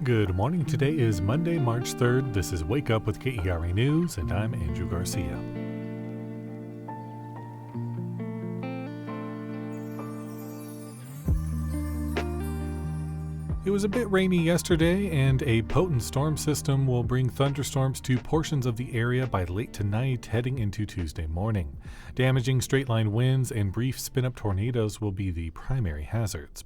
Good morning. Today is Monday, March 3rd. This is Wake Up with KERA News, and I'm Andrew Garcia. It was a bit rainy yesterday, and a potent storm system will bring thunderstorms to portions of the area by late tonight, heading into Tuesday morning. Damaging straight-line winds and brief spin-up tornadoes will be the primary hazards.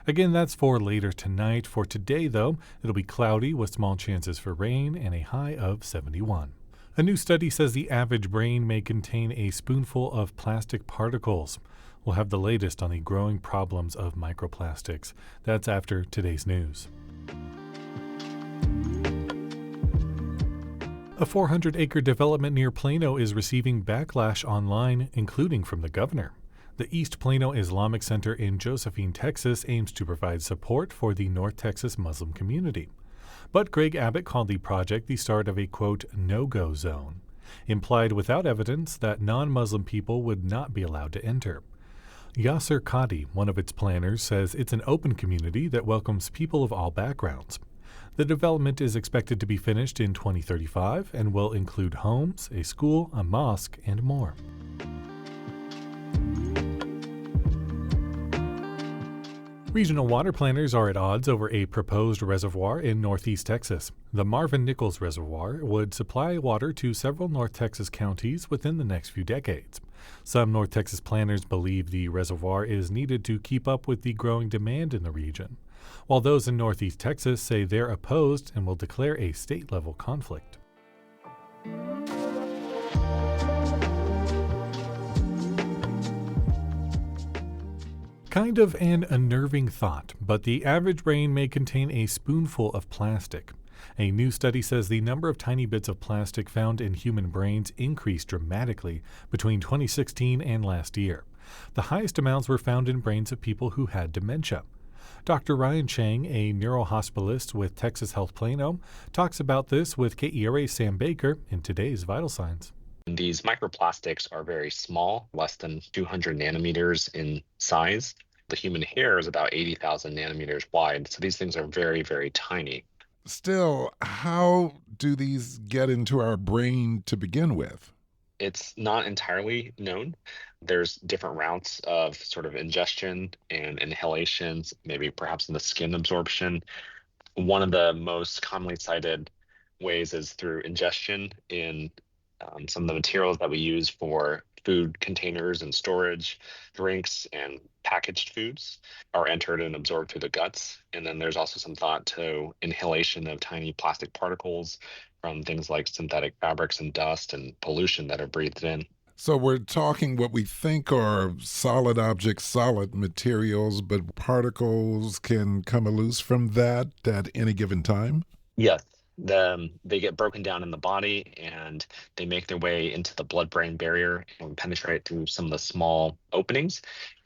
Again, that's for later tonight. For today, though, it'll be cloudy with small chances for rain and a high of 71. A new study says the average brain may contain a spoonful of plastic particles. We'll have the latest on the growing problems of microplastics. That's after today's news. A 400-acre development near Plano is receiving backlash online, including from the governor. The East Plano Islamic Center in Josephine, Texas, aims to provide support for the North Texas Muslim community. But Greg Abbott called the project the start of a, quote, no-go zone, implied without evidence that non-Muslim people would not be allowed to enter. Yasser Qadi, one of its planners, says it's an open community that welcomes people of all backgrounds. The development is expected to be finished in 2035 and will include homes, a school, a mosque, and more. Regional water planners are at odds over a proposed reservoir in northeast Texas. The Marvin Nichols Reservoir would supply water to several North Texas counties within the next few decades. Some North Texas planners believe the reservoir is needed to keep up with the growing demand in the region, while those in northeast Texas say they're opposed and will declare a state-level conflict. Kind of an unnerving thought, but the average brain may contain a spoonful of plastic. A new study says the number of tiny bits of plastic found in human brains increased dramatically between 2016 and last year. The highest amounts were found in brains of people who had dementia. Dr. Ryan Chang, a neurohospitalist with Texas Health Plano, talks about this with KERA's Sam Bekah in today's Vital Signs. These microplastics are very small, less than 200 nanometers in size. The human hair is about 80,000 nanometers wide, so these things are very, very tiny. Still, how do these get into our brain to begin with? It's not entirely known. There's different routes of sort of ingestion and inhalations, maybe perhaps in the skin absorption. One of the most commonly cited ways is through ingestion in some of the materials that we use for food containers and storage. Drinks and packaged foods are entered and absorbed through the guts. And then there's also some thought to inhalation of tiny plastic particles from things like synthetic fabrics and dust and pollution that are breathed in. So we're talking what we think are solid objects, solid materials, but particles can come loose from that at any given time? Yes. They get broken down in the body and they make their way into the blood-brain barrier and penetrate through some of the small openings.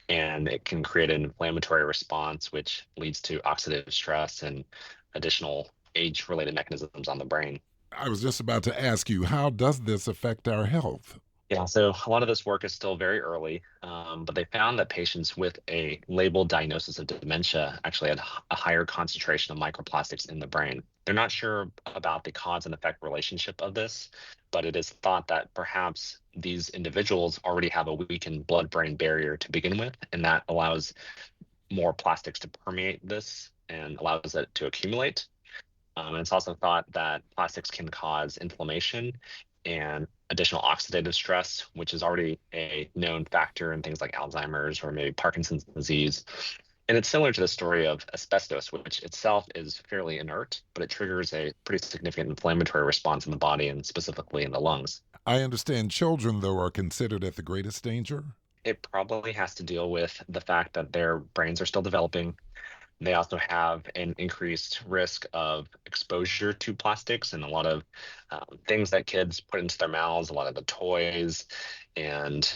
And it can create an inflammatory response, which leads to oxidative stress and additional age-related mechanisms on the brain. I was just about to ask you, how does this affect our health? Yeah, so a lot of this work is still very early, but they found that patients with a labeled diagnosis of dementia actually had a higher concentration of microplastics in the brain. They're not sure about the cause and effect relationship of this, but it is thought that perhaps these individuals already have a weakened blood-brain barrier to begin with, and that allows more plastics to permeate this and allows it to accumulate. And it's also thought that plastics can cause inflammation and additional oxidative stress, which is already a known factor in things like Alzheimer's or maybe Parkinson's disease. And it's similar to the story of asbestos, which itself is fairly inert, but it triggers a pretty significant inflammatory response in the body and specifically in the lungs. I understand children, though, are considered at the greatest danger. It probably has to deal with the fact that their brains are still developing. They also have an increased risk of exposure to plastics and a lot of things that kids put into their mouths, a lot of the toys and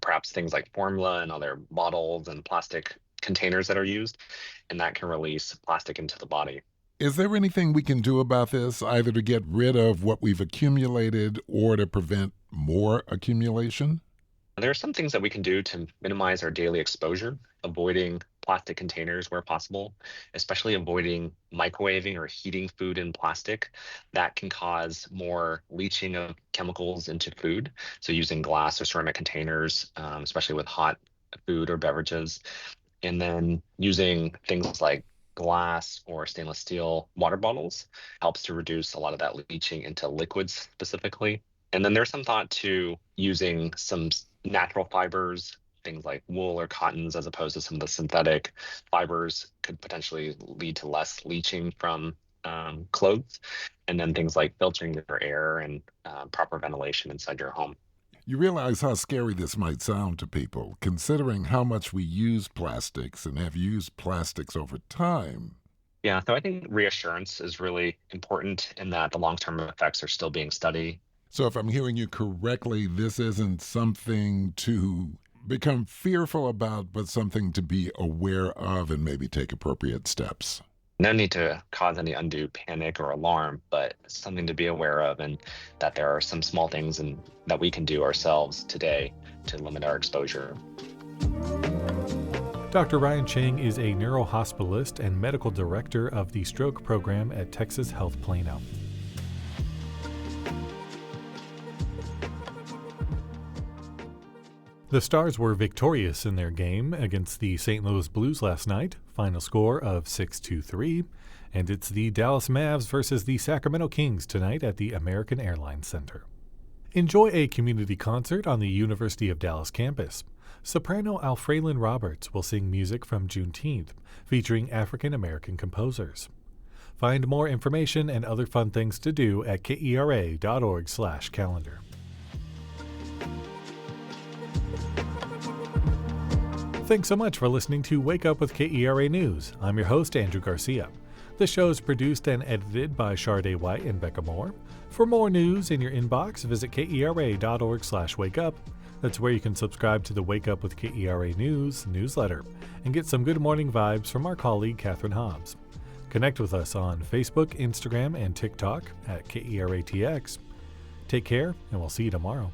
perhaps things like formula and other bottles and plastic containers that are used, and that can release plastic into the body. Is there anything we can do about this, either to get rid of what we've accumulated or to prevent more accumulation? There are some things that we can do to minimize our daily exposure. Avoiding plastic containers where possible, especially avoiding microwaving or heating food in plastic. That can cause more leaching of chemicals into food. So using glass or ceramic containers, especially with hot food or beverages, and then using things like glass or stainless steel water bottles helps to reduce a lot of that leaching into liquids specifically. And then there's some thought to using some natural fibers, things like wool or cottons, as opposed to some of the synthetic fibers could potentially lead to less leaching from clothes. And then things like filtering your air and proper ventilation inside your home. You realize how scary this might sound to people, considering how much we use plastics and have used plastics over time. Yeah, so I think reassurance is really important in that the long-term effects are still being studied. So, if I'm hearing you correctly, this isn't something to become fearful about, but something to be aware of and maybe take appropriate steps. No need to cause any undue panic or alarm, but something to be aware of, and that there are some small things that we can do ourselves today to limit our exposure. Dr. Ryan Chang is a neurohospitalist and medical director of the stroke program at Texas Health Plano. The Stars were victorious in their game against the St. Louis Blues last night, final score of 6-3, and it's the Dallas Mavs versus the Sacramento Kings tonight at the American Airlines Center. Enjoy a community concert on the University of Dallas campus. Soprano Alfraylin Roberts will sing music from Juneteenth, featuring African American composers. Find more information and other fun things to do at kera.org/calendar. Thanks so much for listening to Wake Up with KERA News. I'm your host, Andrew Garcia. The show is produced and edited by Shardae White and Bekah Morr. For more news in your inbox, visit kera.org/wakeup. That's where you can subscribe to the Wake Up with KERA News newsletter and get some good morning vibes from our colleague, Catherine Hobbs. Connect with us on Facebook, Instagram, and TikTok at KERATX. Take care, and we'll see you tomorrow.